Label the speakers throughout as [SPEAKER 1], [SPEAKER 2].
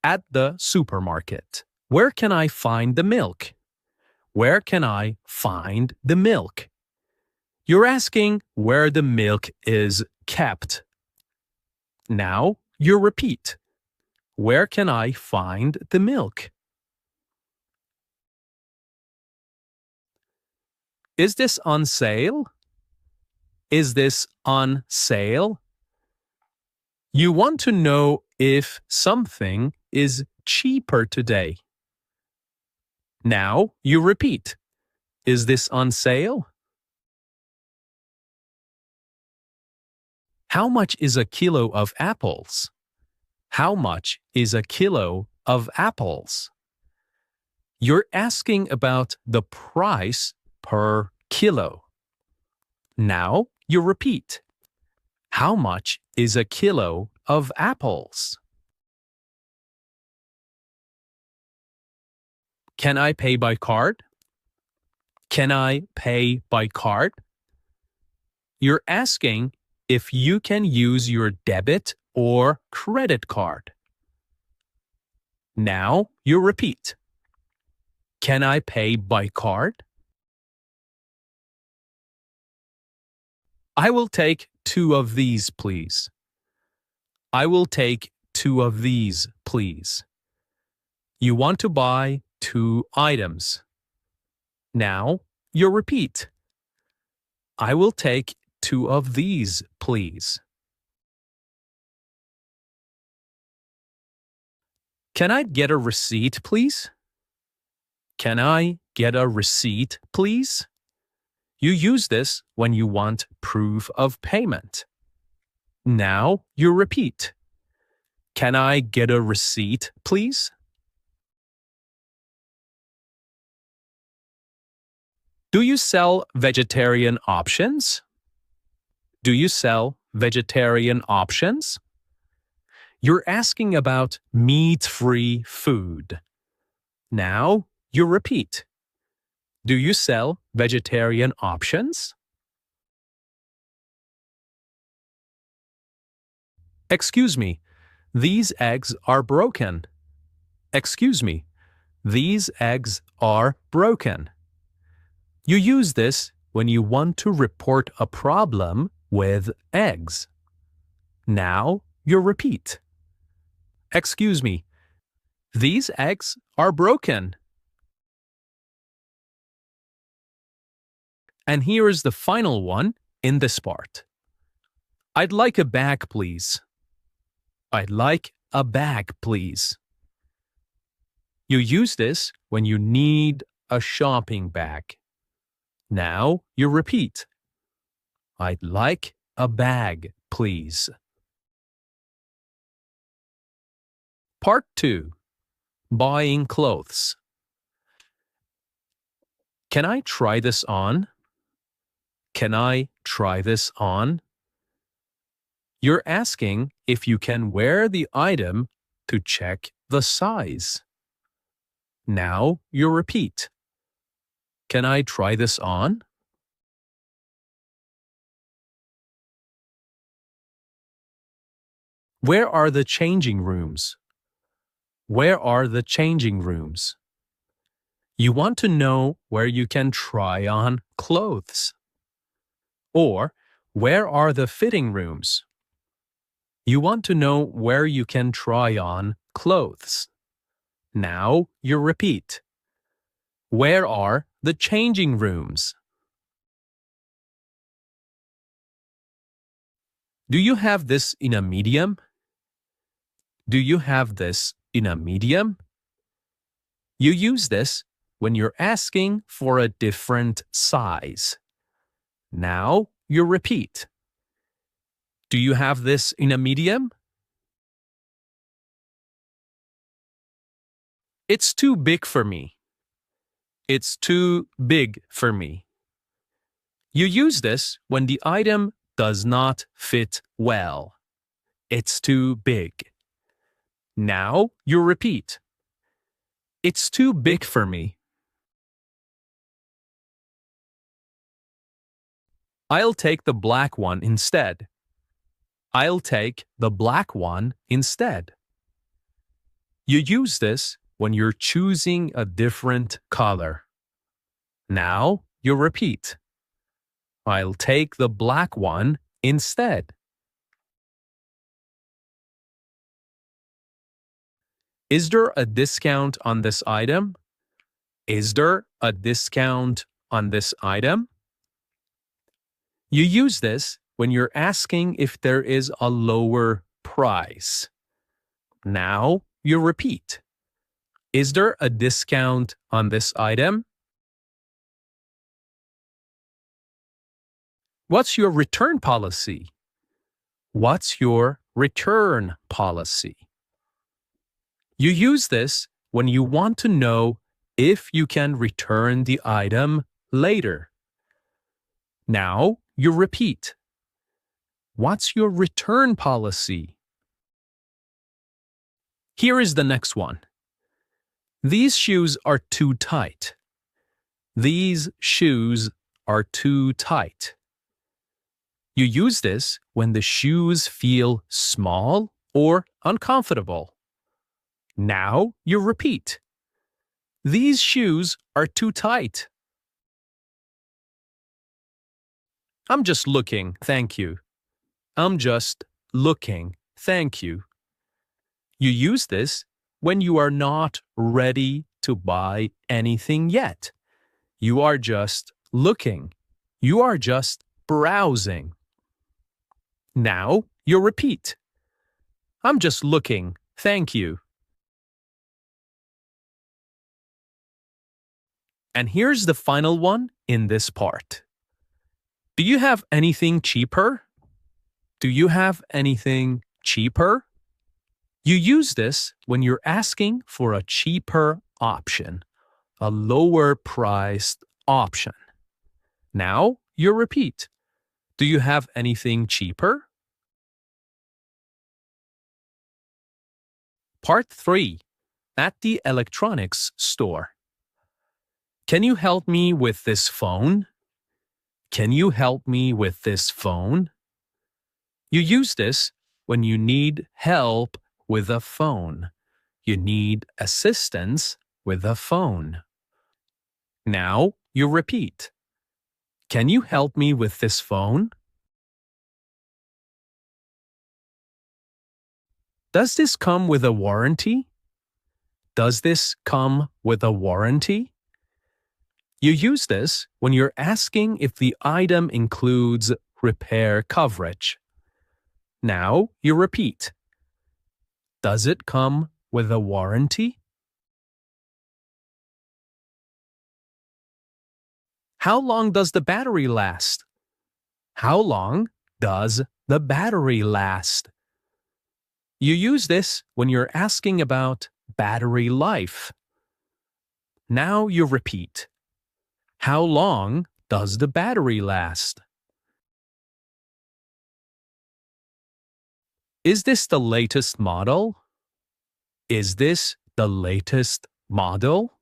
[SPEAKER 1] At the supermarket. Where can I find the milk? Where can I find the milk? You're asking where the milk is kept. Now you repeat. Where can I find the milk? Is this on sale? Is this on sale? You want to know if something is cheaper today. Now you repeat. Is this on sale? How much is a kilo of apples? How much is a kilo of apples? You're asking about the price per kilo. Now you repeat. How much is a kilo of apples? Can I pay by card? Can I pay by card? You're asking if you can use your debit or credit card. Now you repeat. Can I pay by card? I will take 2 of these, please. I will take 2 of these, please. You want to buy 2 items. Now you repeat. I will take 2 of these, please. Can I get a receipt, please? Can I get a receipt, please? You use this when you want proof of payment. Now you repeat. Can I get a receipt, please? Do you sell vegetarian options? Do you sell vegetarian options? You're asking about meat-free food. Now you repeat. Do you sell vegetarian options? Excuse me, these eggs are broken. Excuse me, these eggs are broken. You use this when you want to report a problem with eggs. Now you repeat. Excuse me, these eggs are broken. And here is the final one in this part. I'd like a bag, please. I'd like a bag, please. You use this when you need a shopping bag. Now you repeat. I'd like a bag, please. Part 2. Buying clothes. Can I try this on? Can I try this on? You're asking if you can wear the item to check the size. Now you repeat. Can I try this on? Where are the changing rooms? Where are the changing rooms? You want to know where you can try on clothes. Or, where are the fitting rooms? You want to know where you can try on clothes. Now you repeat. Where are the changing rooms? Do you have this in a medium? Do you have this in a medium? You use this when you're asking for a different size. Now you repeat. Do you have this in a medium? It's too big for me. It's too big for me. You use this when the item does not fit well. It's too big. Now you repeat. It's too big for me. I'll take the black one instead. I'll take the black one instead. You use this when you're choosing a different color. Now you repeat. I'll take the black one instead. Is there a discount on this item? Is there a discount on this item? You use this when you're asking if there is a lower price. Now you repeat. Is there a discount on this item? What's your return policy? What's your return policy? You use this when you want to know if you can return the item later. Now you repeat. What's your return policy? Here is the next one. These shoes are too tight. These shoes are too tight. You use this when the shoes feel small or uncomfortable. Now you repeat. These shoes are too tight. I'm just looking, thank you. I'm just looking, thank you. You use this when you are not ready to buy anything yet. You are just looking. You are just browsing. Now you repeat. I'm just looking, thank you. And here's the final one in this part. Do you have anything cheaper? Do you have anything cheaper? You use this when you're asking for a cheaper option, a lower priced option. Now you repeat. Do you have anything cheaper? Part 3. At the electronics store. Can you help me with this phone? Can you help me with this phone? You use this when you need help with a phone. You need assistance with a phone. Now you repeat. Can you help me with this phone? Does this come with a warranty? Does this come with a warranty? You use this when you're asking if the item includes repair coverage. Now you repeat. Does it come with a warranty? How long does the battery last? How long does the battery last? You use this when you're asking about battery life. Now you repeat. How long does the battery last? Is this the latest model? Is this the latest model?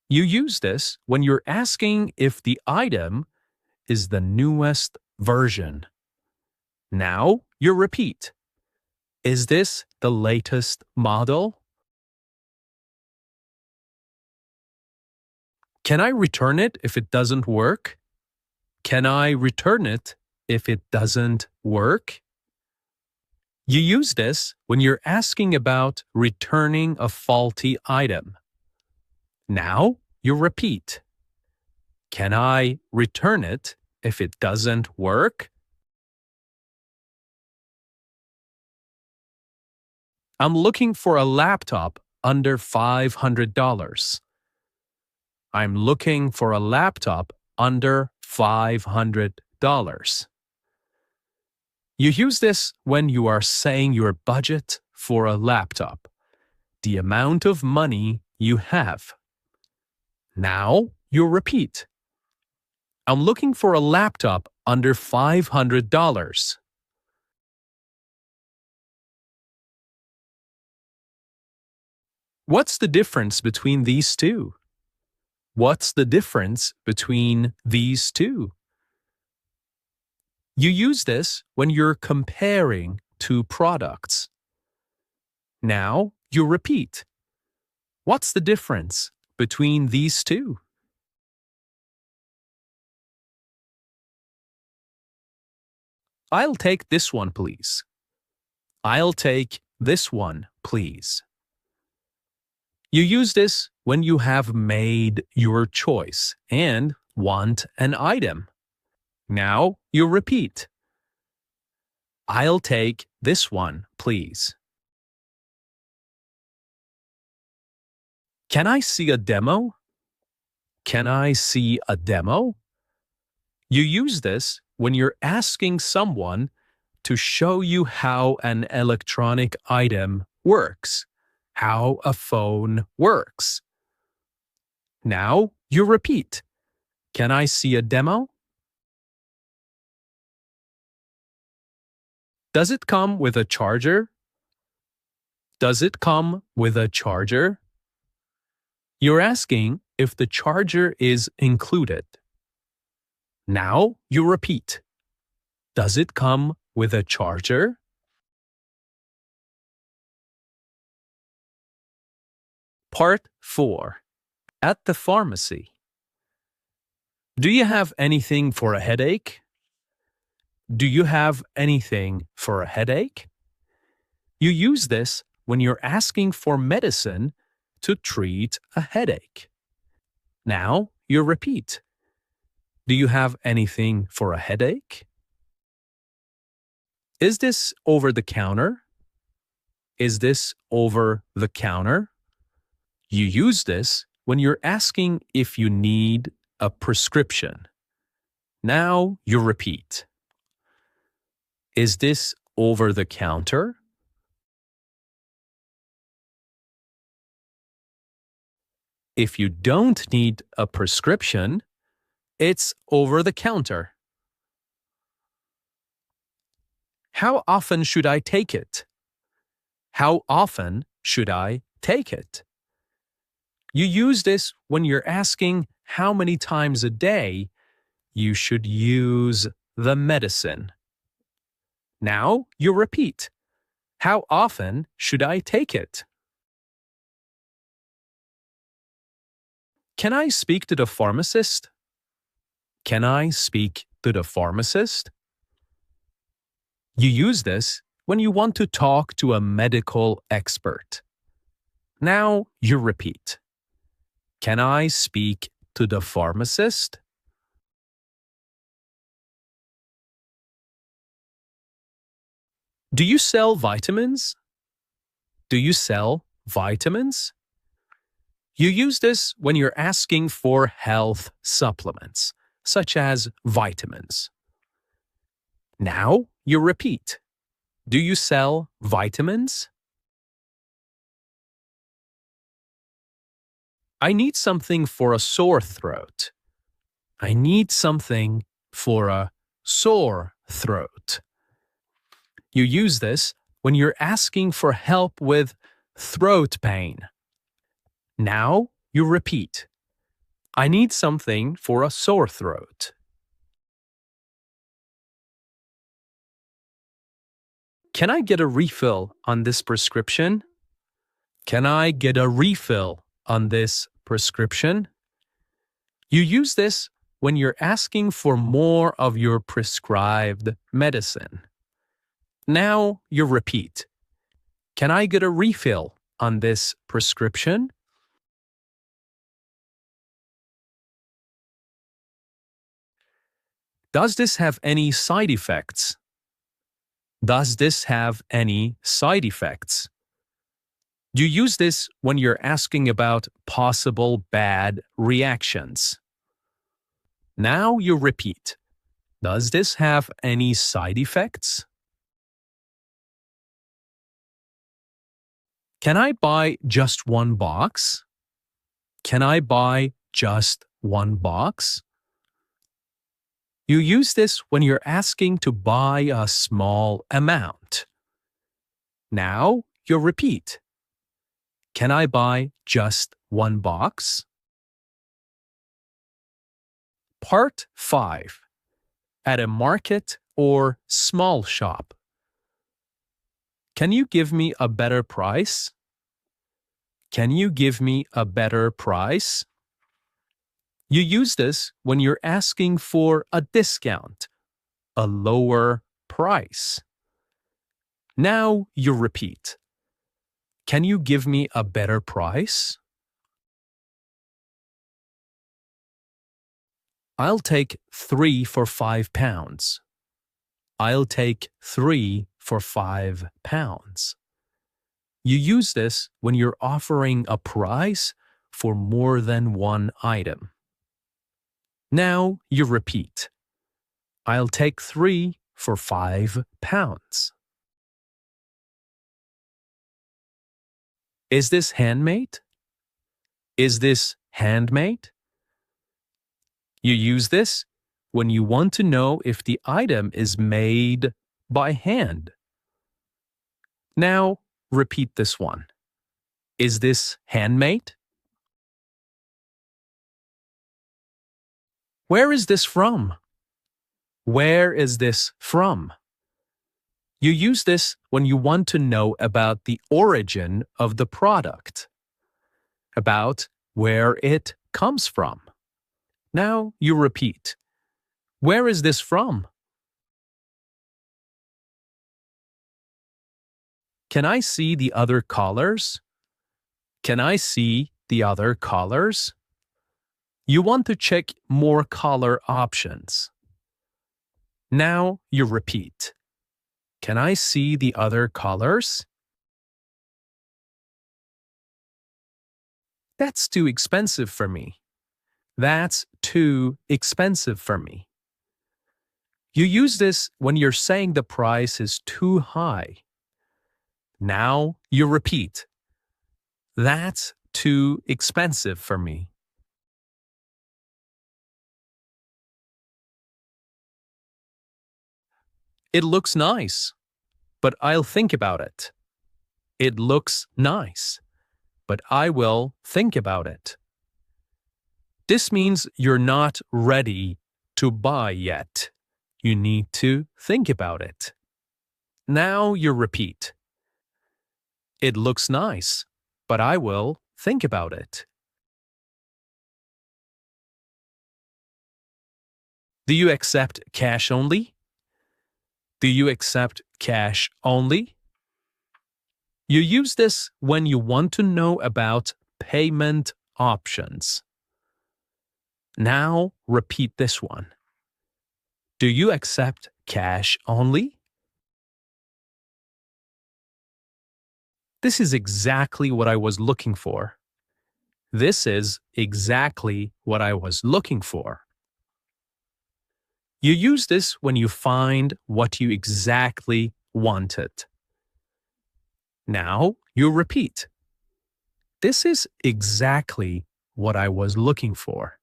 [SPEAKER 1] You use this when you're asking if the item is the newest version. Now you repeat. Is this the latest model? Can I return it if it doesn't work? Can I return it if it doesn't work? You use this when you're asking about returning a faulty item. Now you repeat. Can I return it if it doesn't work? I'm looking for a laptop under $500. I'm looking for a laptop under $500. You use this when you are saying your budget for a laptop, the amount of money you have. Now you repeat. I'm looking for a laptop under $500. What's the difference between these two? What's the difference between these two? You use this when you're comparing two products. Now you repeat. What's the difference between these two? I'll take this one, please. I'll take this one, please. You use this when you have made your choice and want an item. Now you repeat. I'll take this one, please. Can I see a demo? Can I see a demo? You use this when you're asking someone to show you how an electronic item works, how a phone works. Now you repeat. Can I see a demo? Does it come with a charger? Does it come with a charger? You're asking if the charger is included. Now you repeat. Does it come with a charger? Part 4. At the pharmacy. Do you have anything for a headache? Do you have anything for a headache? You use this when you're asking for medicine to treat a headache. Now you repeat. Do you have anything for a headache? Is this over the counter? Is this over the counter? You use this when you're asking if you need a prescription. Now you repeat. Is this over the counter? If you don't need a prescription, it's over the counter. How often should I take it? How often should I take it? You use this when you're asking how many times a day you should use the medicine. Now you repeat. How often should I take it? Can I speak to the pharmacist? Can I speak to the pharmacist? You use this when you want to talk to a medical expert. Now you repeat. Can I speak to the pharmacist? Do you sell vitamins? Do you sell vitamins? You use this when you're asking for health supplements, such as vitamins. Now you repeat. Do you sell vitamins? I need something for a sore throat. I need something for a sore throat. You use this when you're asking for help with throat pain. Now you repeat. I need something for a sore throat. Can I get a refill on this prescription? Can I get a refill on this prescription? You use this when you're asking for more of your prescribed medicine. Now you repeat. Can I get a refill on this prescription? Does this have any side effects? Does this have any side effects? You use this when you're asking about possible bad reactions. Now you repeat. Does this have any side effects? Can I buy just one box? Can I buy just one box? You use this when you're asking to buy a small amount. Now you repeat. Can I buy just one box? Part 5. At a market or small shop. Can you give me a better price? Can you give me a better price? You use this when you're asking for a discount, a lower price. Now you repeat. Can you give me a better price? I'll take 3 for £5. I'll take 3 for £5. You use this when you're offering a price for more than one item. Now you repeat. I'll take 3 for £5. Is this handmade? Is this handmade? You use this when you want to know if the item is made by hand. Now repeat this one. Is this handmade? Where is this from? Where is this from? You use this when you want to know about the origin of the product, about where it comes from. Now you repeat. Where is this from? Can I see the other colors? Can I see the other colors? You want to check more color options. Now you repeat. Can I see the other colors? That's too expensive for me. That's too expensive for me. You use this when you're saying the price is too high. Now you repeat. That's too expensive for me. It looks nice, but I'll think about it. It looks nice, but I will think about it. This means you're not ready to buy yet. You need to think about it. Now you repeat. It looks nice, but I will think about it. Do you accept cash only? Do you accept cash only? You use this when you want to know about payment options. Now repeat this one. Do you accept cash only? This is exactly what I was looking for. This is exactly what I was looking for. You use this when you find what you exactly wanted. Now you repeat. This is exactly what I was looking for.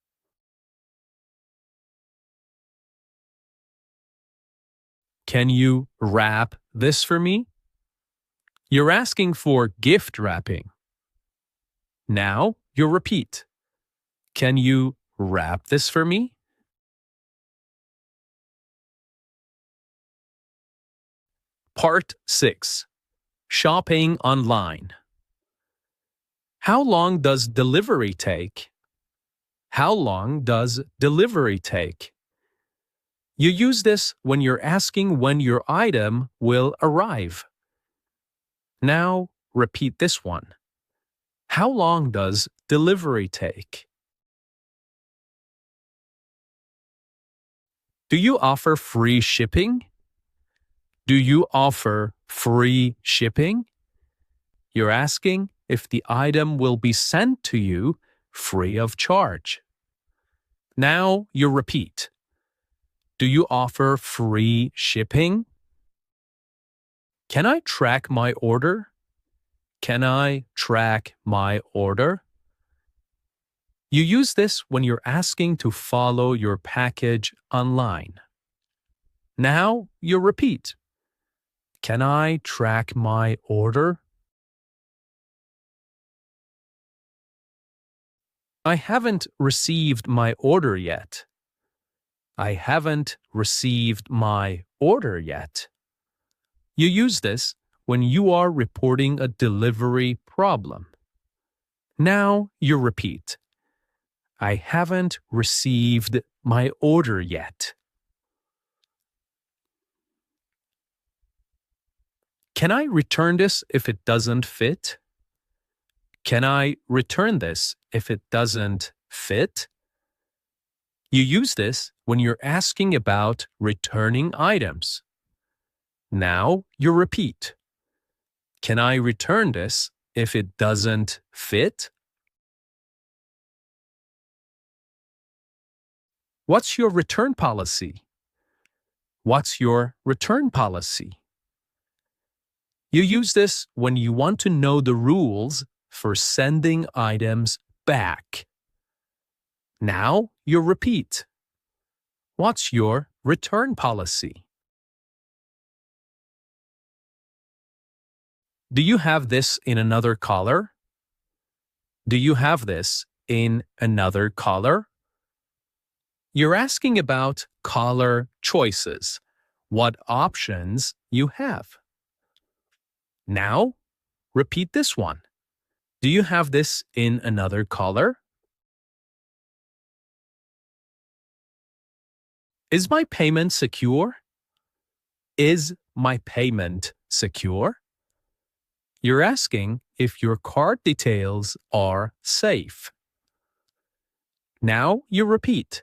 [SPEAKER 1] Can you wrap this for me? You're asking for gift wrapping. Now you repeat. Can you wrap this for me? Part 6. Shopping online. How long does delivery take? How long does delivery take? You use this when you're asking when your item will arrive. Now repeat this one. How long does delivery take? Do you offer free shipping? Do you offer free shipping? You're asking if the item will be sent to you free of charge. Now you repeat. Do you offer free shipping? Can I track my order? Can I track my order? You use this when you're asking to follow your package online. Now you repeat. Can I track my order? I haven't received my order yet. I haven't received my order yet. You use this when you are reporting a delivery problem. Now you repeat. I haven't received my order yet. Can I return this if it doesn't fit? Can I return this if it doesn't fit? You use this when you're asking about returning items. Now you repeat. Can I return this if it doesn't fit? What's your return policy? What's your return policy? You use this when you want to know the rules for sending items back. Now you repeat. What's your return policy? Do you have this in another color? Do you have this in another color? You're asking about color choices, what options you have. Now, repeat this one. Do you have this in another color? Is my payment secure? Is my payment secure? You're asking if your card details are safe. Now you repeat.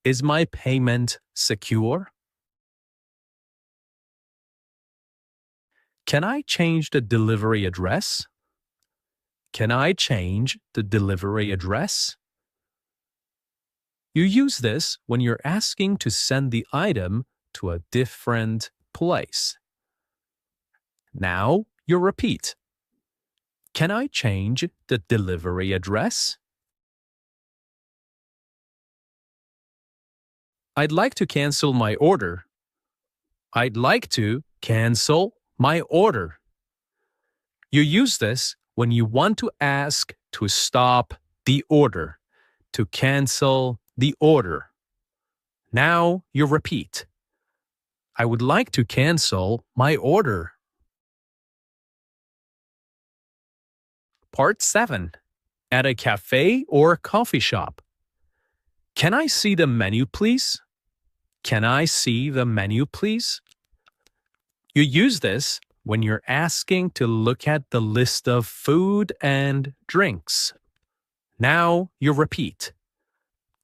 [SPEAKER 1] Is my payment secure? Can I change the delivery address? Can I change the delivery address? You use this when you're asking to send the item to a different place. Now you repeat. Can I change the delivery address? I'd like to cancel my order. I'd like to cancel my order. You use this when you want to ask to stop the order, to cancel the order. Now you repeat. I would like to cancel my order. Part 7. At a cafe or coffee shop. Can I see the menu, please? Can I see the menu, please? You use this when you're asking to look at the list of food and drinks. Now you repeat.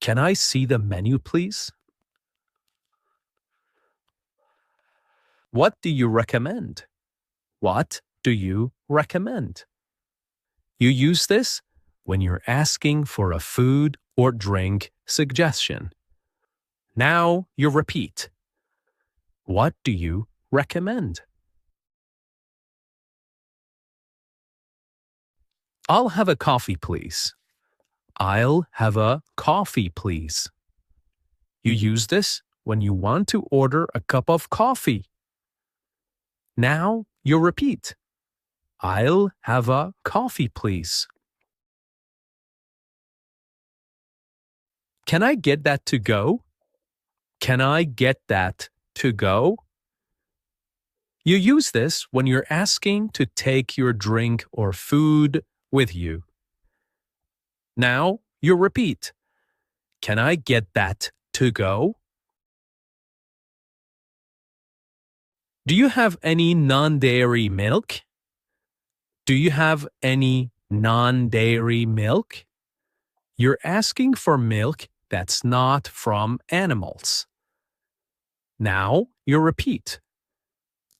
[SPEAKER 1] Can I see the menu, please? What do you recommend? What do you recommend? You use this when you're asking for a food or drink suggestion. Now you repeat. What do you recommend? I'll have a coffee, please. I'll have a coffee, please. You use this when you want to order a cup of coffee. Now you repeat. I'll have a coffee, please. Can I get that to go? Can I get that to go? You use this when you're asking to take your drink or food with you. Now you repeat. Can I get that to go? Do you have any non-dairy milk? Do you have any non-dairy milk? You're asking for milk that's not from animals. Now you repeat.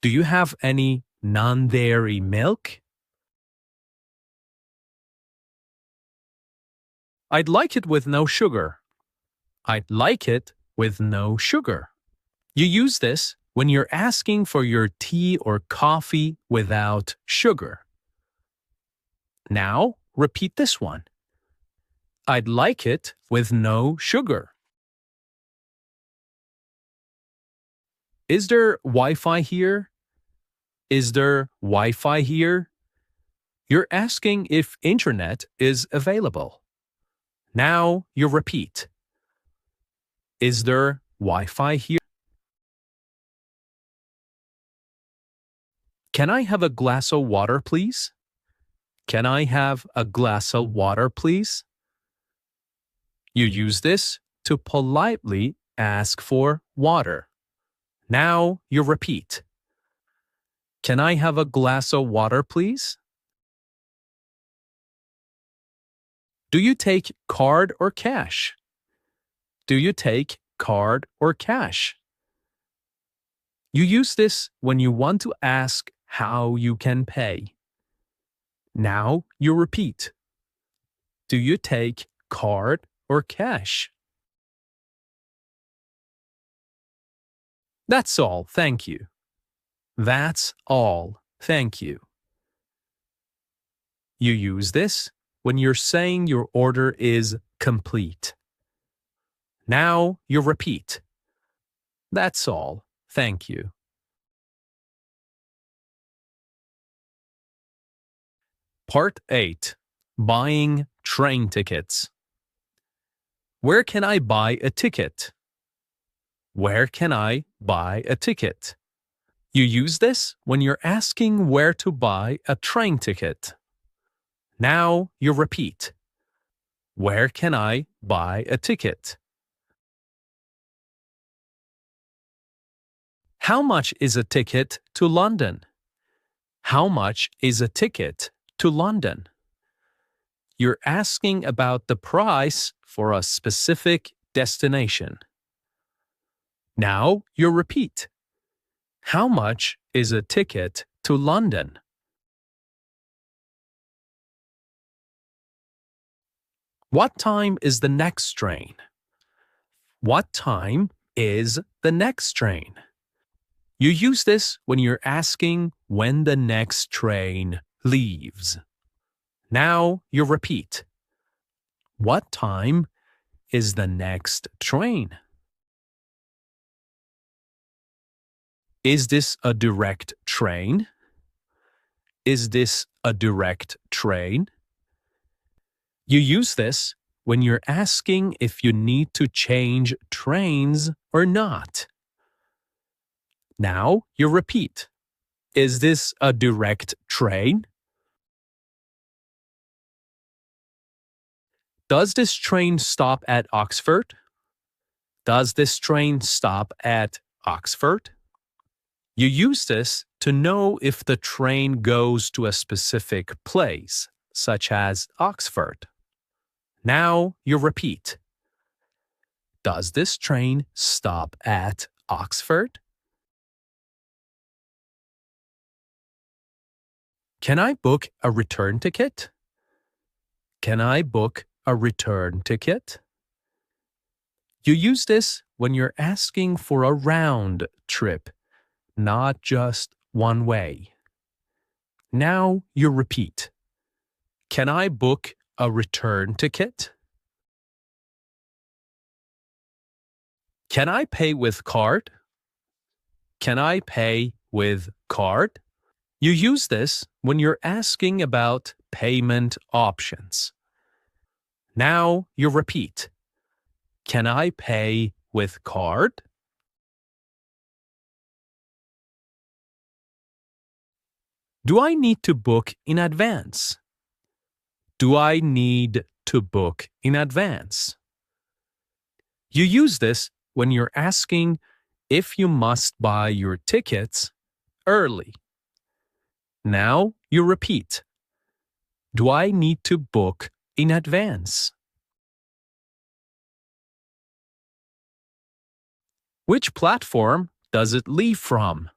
[SPEAKER 1] Do you have any non-dairy milk? I'd like it with no sugar. I'd like it with no sugar. You use this when you're asking for your tea or coffee without sugar. Now repeat this one. I'd like it with no sugar. Is there Wi-Fi here? Is there Wi-Fi here? You're asking if internet is available. Now you repeat. Is there Wi-Fi here? Can I have a glass of water, please? Can I have a glass of water, please? You use this to politely ask for water. Now you repeat. Can I have a glass of water, please? Do you take card or cash? Do you take card or cash? You use this when you want to ask how you can pay. Now you repeat. Do you take card or cash? That's all, thank you. That's all, thank you. You use this when you're saying your order is complete. Now you repeat. That's all, thank you. Part 8. Buying train tickets. Where can I buy a ticket? Where can I buy a ticket? You use this when you're asking where to buy a train ticket. Now you repeat. Where can I buy a ticket? How much is a ticket to London? How much is a ticket to London? You're asking about the price for a specific destination. Now you repeat. How much is a ticket to London? What time is the next train? What time is the next train? You use this when you're asking when the next train leaves. Now you repeat. What time is the next train? Is this a direct train? Is this a direct train? You use this when you're asking if you need to change trains or not. Now you repeat. Is this a direct train? Does this train stop at Oxford? Does this train stop at Oxford? You use this to know if the train goes to a specific place, such as Oxford. Now you repeat. Does this train stop at Oxford? Can I book a return ticket? Can I book a return ticket? You use this when you're asking for a round trip, not just one way. Now you repeat. Can I book a return ticket? Can I pay with card? Can I pay with card? You use this when you're asking about payment options. Now you repeat. Can I pay with card? Do I need to book in advance? Do I need to book in advance? You use this when you're asking if you must buy your tickets early. Now you repeat. Do I need to book in advance? Which platform does it leave from?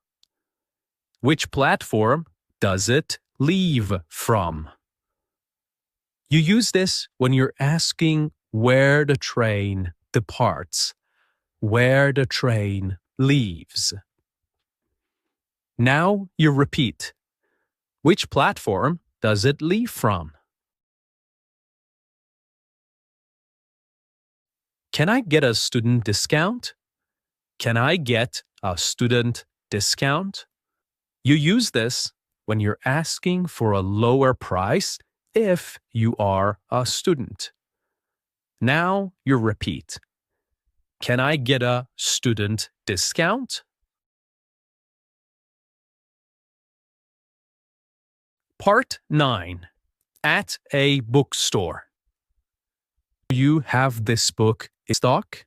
[SPEAKER 1] Which platform does it leave from? You use this when you're asking where the train departs, where the train leaves. Now you repeat. Which platform does it leave from? Can I get a student discount? Can I get a student discount? You use this when you're asking for a lower price if you are a student. Now you repeat. Can I get a student discount? Part 9. At a bookstore. Do you have this book in stock?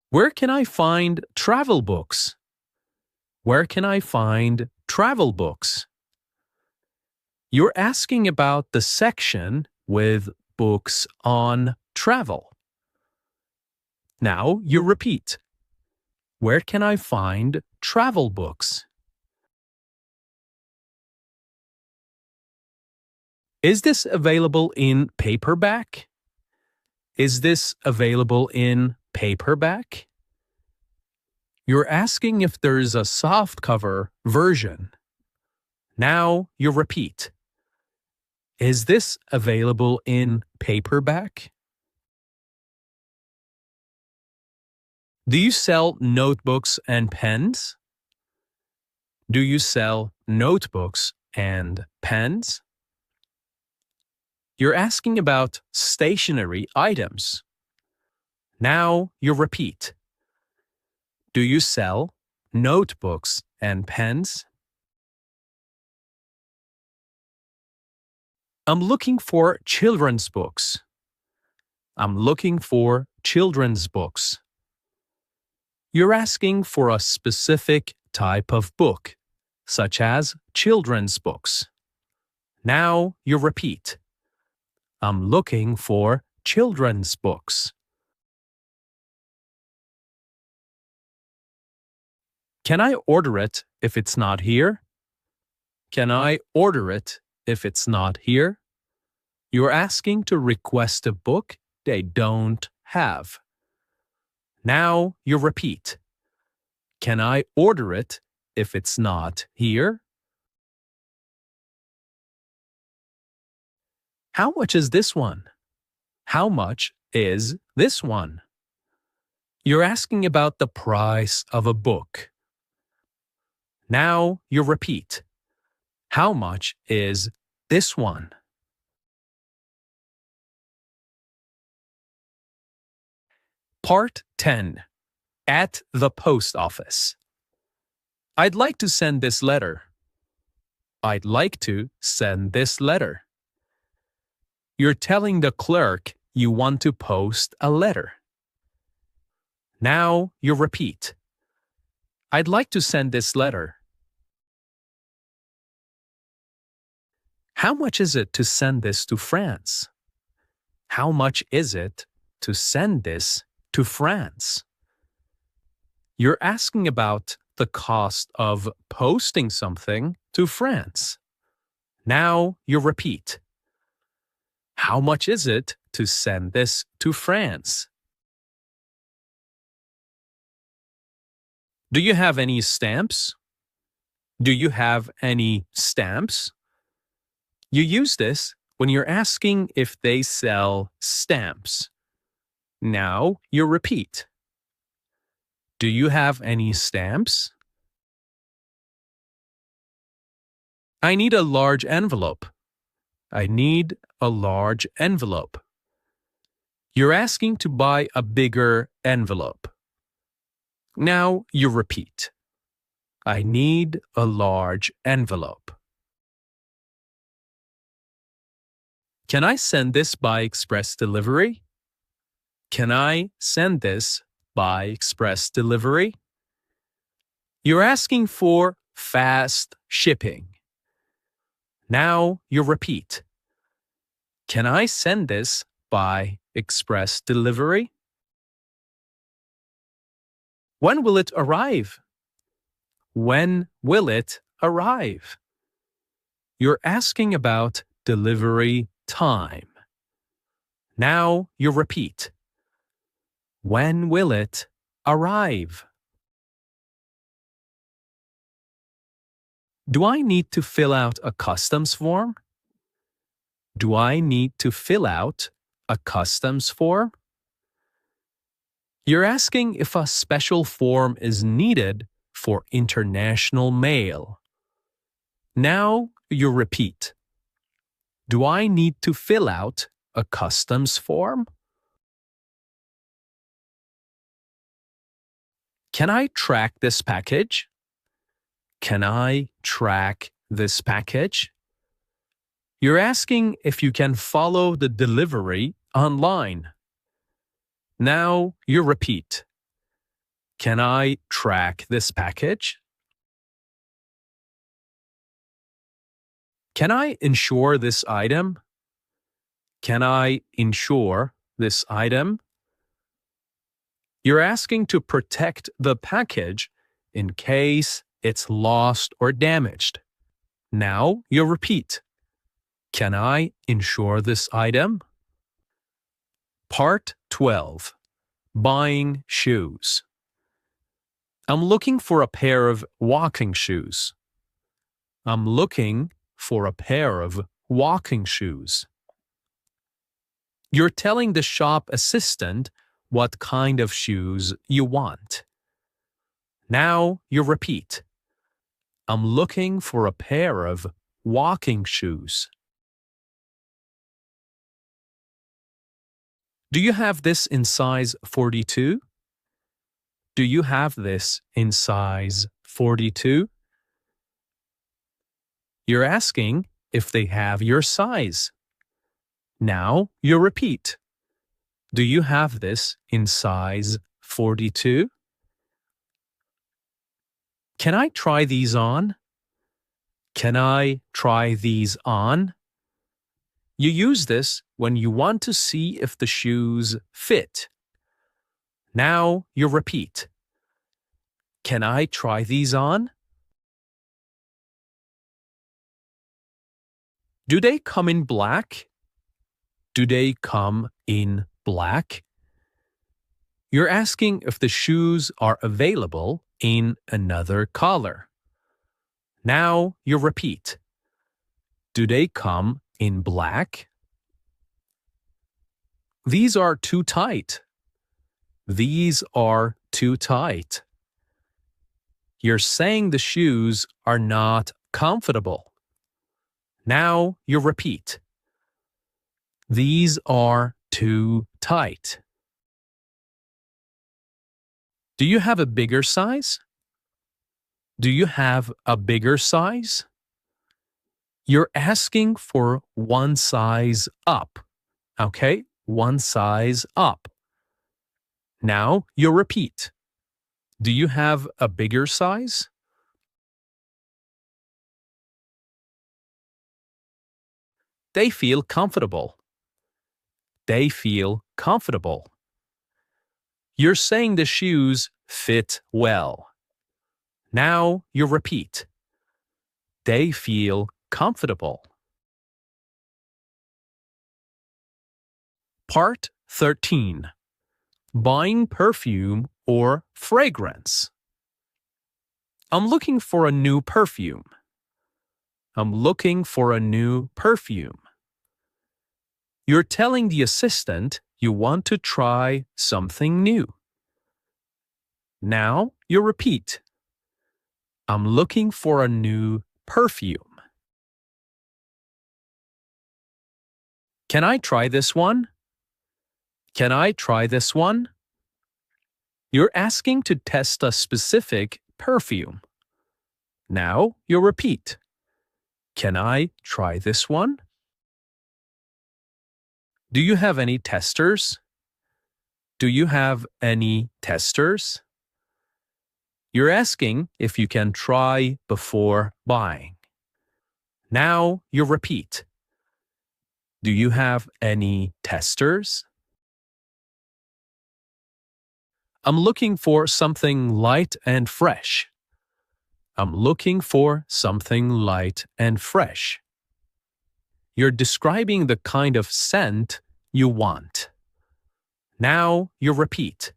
[SPEAKER 1] Where can I find travel books? Where can I find travel books? You're asking about the section with books on travel. Now you repeat. Where can I find travel books? Is this available in paperback? Is this available in paperback? You're asking if there's a softcover version. Now you repeat. Is this available in paperback? Do you sell notebooks and pens? Do you sell notebooks and pens? You're asking about stationery items. Now you repeat. Do you sell notebooks and pens? I'm looking for children's books. I'm looking for children's books. You're asking for a specific type of book, such as children's books. Now you repeat. I'm looking for children's books. Can I order it if it's not here? Can I order it if it's not here? You're asking to request a book they don't have. Now you repeat. Can I order it if it's not here? How much is this one? How much is this one? You're asking about the price of a book. Now you repeat. How much is this one? Part 10. At the post office. I'd like to send this letter. I'd like to send this letter. You're telling the clerk you want to post a letter. Now you repeat. I'd like to send this letter. How much is it to send this to France? How much is it to send this to France? You're asking about the cost of posting something to France. Now you repeat. How much is it to send this to France? Do you have any stamps? Do you have any stamps? You use this when you're asking if they sell stamps. Now you repeat. Do you have any stamps? I need a large envelope. I need a large envelope. You're asking to buy a bigger envelope. Now you repeat. I need a large envelope. Can I send this by express delivery? Can I send this by express delivery? You're asking for fast shipping. Now you repeat. Can I send this by express delivery? When will it arrive? When will it arrive? You're asking about delivery time. Now you repeat. When will it arrive? Do I need to fill out a customs form? Do I need to fill out a customs form? You're asking if a special form is needed for international mail. Now you repeat. Do I need to fill out a customs form? Can I track this package? Can I track this package? You're asking if you can follow the delivery online. Now you repeat. Can I track this package? Can I insure this item? Can I insure this item? You're asking to protect the package in case it's lost or damaged. Now you repeat. Can I insure this item? Part 12. Buying shoes. I'm looking for a pair of walking shoes. I'm looking for a pair of walking shoes. You're telling the shop assistant what kind of shoes you want. Now you repeat. I'm looking for a pair of walking shoes. Do you have this in size 42? Do you have this in size 42? You're asking if they have your size. Now you repeat. Do you have this in size 42? Can I try these on? Can I try these on? You use this when you want to see if the shoes fit. Now you repeat. Can I try these on? Do they come in black? Do they come in black? You're asking if the shoes are available in another color. Now you repeat. Do they come in black? These are too tight. These are too tight. You're saying the shoes are not comfortable. Now you repeat. These are too tight. Do you have a bigger size? Do you have a bigger size? You're asking for one size up. Okay, one size up. Now you repeat. Do you have a bigger size? They feel comfortable. They feel comfortable. You're saying the shoes fit well. Now you repeat. They feel comfortable. Part 13. Buying perfume or fragrance. I'm looking for a new perfume. I'm looking for a new perfume. You're telling the assistant you want to try something new. Now you repeat. I'm looking for a new perfume. Can I try this one? Can I try this one? You're asking to test a specific perfume. Now you repeat. Can I try this one? Do you have any testers? Do you have any testers? You're asking if you can try before buying. Now you repeat. Do you have any testers? I'm looking for something light and fresh. I'm looking for something light and fresh. You're describing the kind of scent you want. Now you repeat.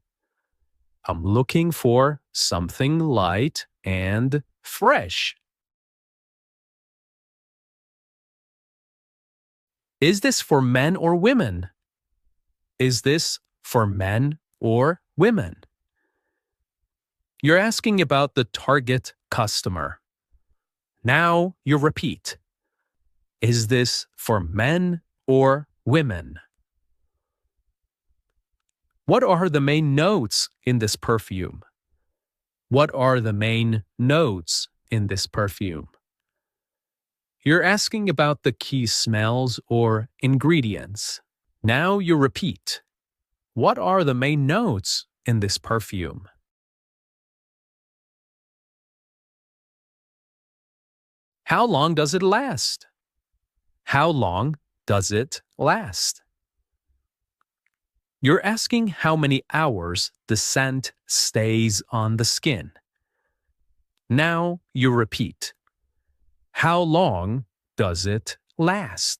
[SPEAKER 1] I'm looking for something light and fresh. Is this for men or women? Is this for men or women? You're asking about the target customer. Now you repeat. Is this for men or women? What are the main notes in this perfume? What are the main notes in this perfume? You're asking about the key smells or ingredients. Now you repeat. What are the main notes in this perfume? How long does it last? How long does it last? You're asking how many hours the scent stays on the skin. Now you repeat. How long does it last?